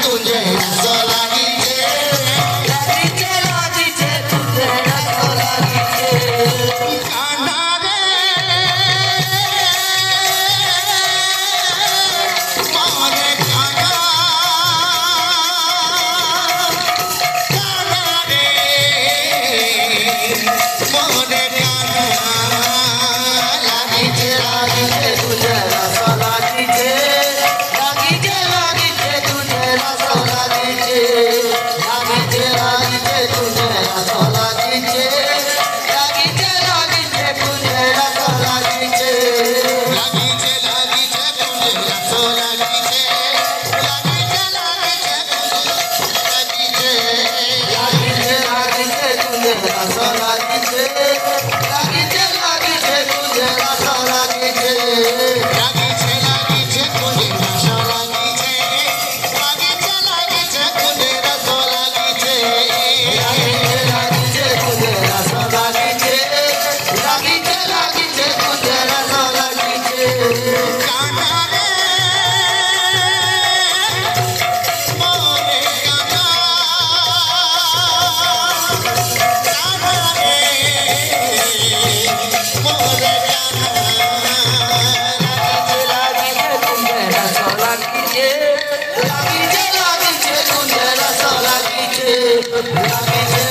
तुझे रस लागीचे लागीचे तुझे रस लागीचे काना रे मोरे काना काना रे मोरे काना लागीचे लागीचे तुझे रस लागीचे लागीचे लागीचे तुझे रस लागीचे लागीचे लागीचे तुझे रस लागीचे लागीचे लागीचे तुझे रस लागीचे लागीचे लागीचे तुझे रस लागीचे लागीचे लागीचे तुझे लागीचे लागीचे तुझे रस लागीचे लागीचे लागीचे तुझे रस लागीचे लागीचे लागीचे तुझे रस लागीचे लागीचे लागीचे तुझे रस लागीचे लागीचे लागीचे तुझे रस लागीचे लागीचे लागीचे तुझे रस लागीचे काना रे मोरे काना काना रे मोरे काना लागीचे लागीचे तुझे रस लागीचे लागीचे लागीचे तुझे रस लागीचे लागीचे